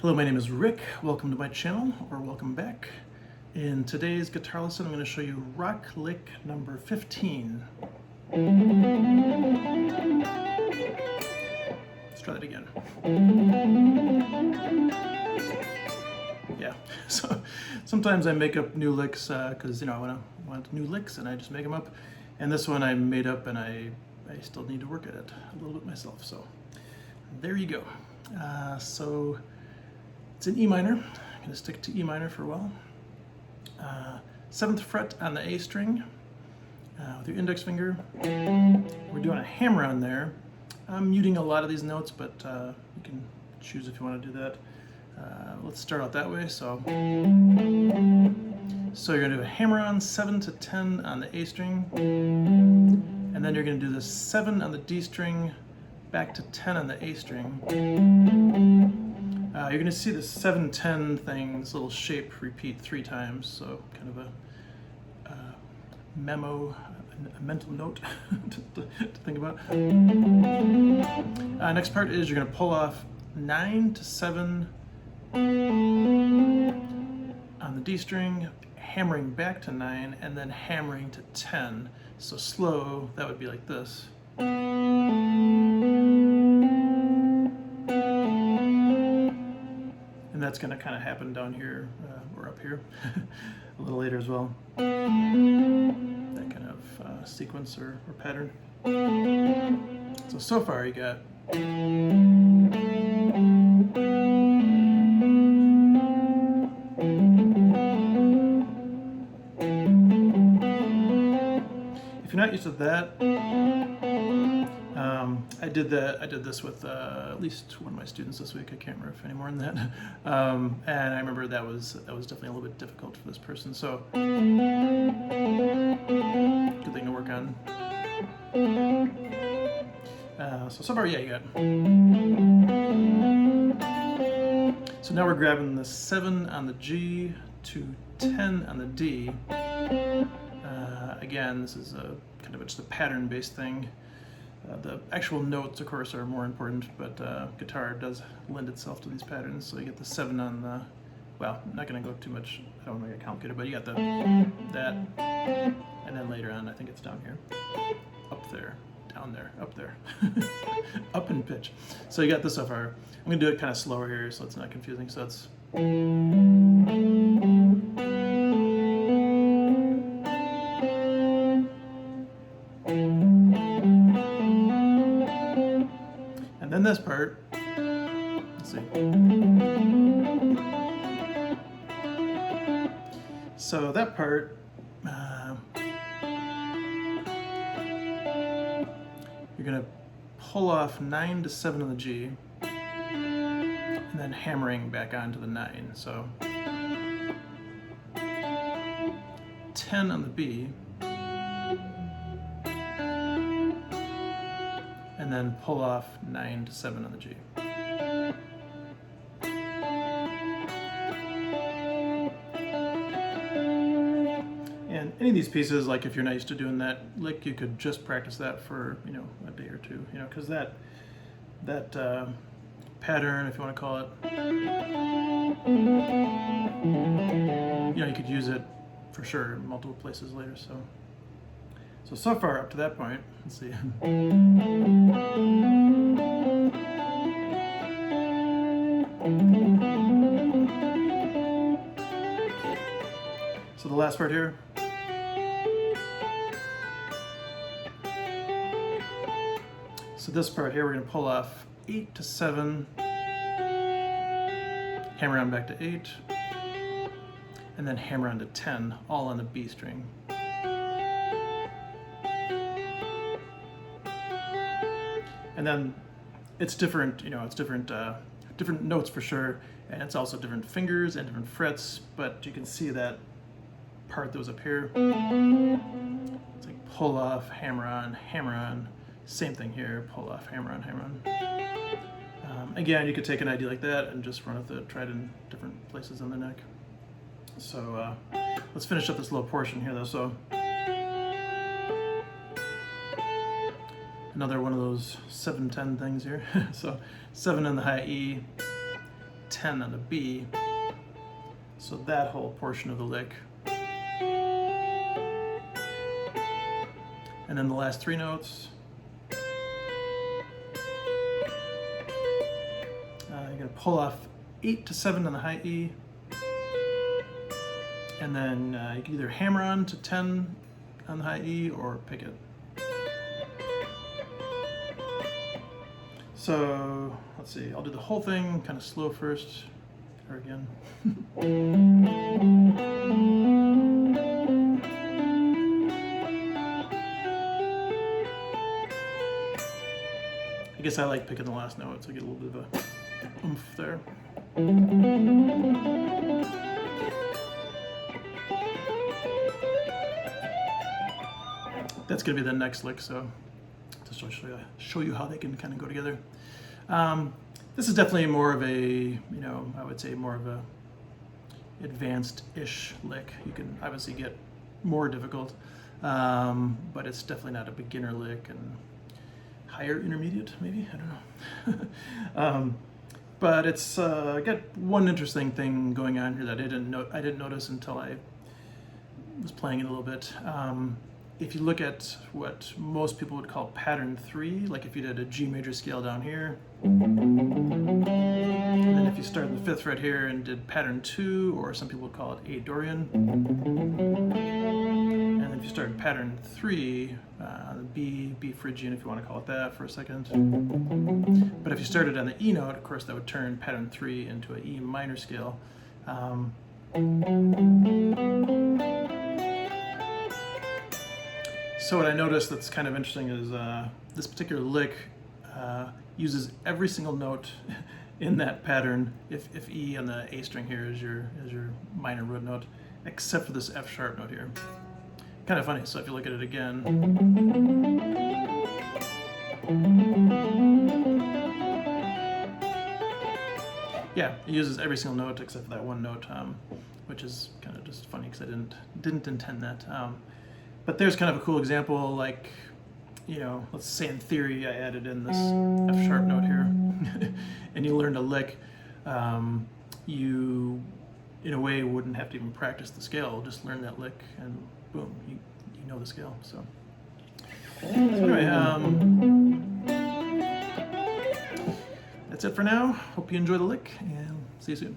Hello, my name is Rick. Welcome to my channel, or welcome back. In today's guitar lesson, I'm going to show you rock lick number 15. Let's try that again. Yeah, so sometimes I make up new licks because I want new licks and I just make them up. And this one I made up and I still need to work at it a little bit myself. So there you go. So it's in E minor. I'm going to stick to E minor for a while. 7th fret on the A string with your index finger. We're doing a hammer on there. I'm muting a lot of these notes, but you can choose if you want to do that. Let's start out that way. So you're going to do a hammer on 7 to 10 on the A string, and then you're going to do the 7 on the D string, back to 10 on the A string. You're going to see the 7-10 thing, this little shape, repeat 3 times, so kind of a memo, a mental note to think about. Next part is you're going to pull off 9 to 7 on the D string, hammering back to 9, and then hammering to 10. So slow, that would be like this. And that's going to kind of happen down here or up here a little later as well. That kind of sequence or pattern. So far you got if you're not used to that, I did this with at least one of my students this week. I can't remember if any more than that. And I remember that was definitely a little bit difficult for this person. So good thing to work on. So far, yeah, you got. So now we're grabbing the 7 on the G to 10 on the D. Again, this is a kind of just a pattern-based thing. The actual notes, of course, are more important, but guitar does lend itself to these patterns. So you get the 7 on the, well, I'm not going to go too much, I don't want to get complicated, but you got that, and then later on, I think it's down here, up there, down there, up there, up in pitch. So you got this so far. I'm going to do it kind of slower here so it's not confusing. So it's and then this part, let's see. So that part, you're going to pull off 9 to 7 on the G, and then hammering back onto the 9. So 10 on the B, and then pull off 9 to 7 on the G. And any of these pieces, like if you're not used to doing that lick, you could just practice that for a day or two, because that pattern, if you want to call it, you could use it for sure in multiple places later. So far up to that point, let's see. So the last part here. So this part here, we're going to pull off 8 to 7, hammer on back to 8, and then hammer on to 10, all on the B string. And then it's different, it's different notes for sure, and it's also different fingers and different frets, but you can see that part that was up here. It's like pull off, hammer on, same thing here, pull off, hammer on, hammer on. Again, you could take an idea like that and just run with it, try it in different places on the neck. So let's finish up this little portion here though. So another one of those 7-10 things here. So 7 on the high E, 10 on the B. So that whole portion of the lick. And then the last 3 notes. You're going to pull off 8 to 7 on the high E. And then you can either hammer on to 10 on the high E or pick it. So let's see, I'll do the whole thing kind of slow first, or again. I guess I like picking the last note, so I get a little bit of a oomph there. That's going to be the next lick, so just to show you how they can kind of go together. This is definitely more of a, I would say more of a advanced-ish lick. You can obviously get more difficult, but it's definitely not a beginner lick, and higher intermediate, maybe, I don't know. But it's got one interesting thing going on here that I didn't notice until I was playing it a little bit. If you look at what most people would call pattern 3, like if you did a G major scale down here, and then if you started the 5th fret here and did pattern 2, or some people would call it A Dorian, and then if you started pattern 3, B Phrygian, if you want to call it that for a second. But if you started on the E note, of course that would turn pattern 3 into an E minor scale. So what I noticed that's kind of interesting is this particular lick uses every single note in that pattern, if E on the A string here is your minor root note, except for this F sharp note here. Kind of funny, so if you look at it again, yeah, it uses every single note except for that one note, which is kind of just funny because I didn't intend that. But there's kind of a cool example, like, let's say in theory I added in this F sharp note here, and you learned a lick, you, in a way, wouldn't have to even practice the scale, just learn that lick, and boom, you know the scale. So anyway, that's it for now. Hope you enjoy the lick, and see you soon.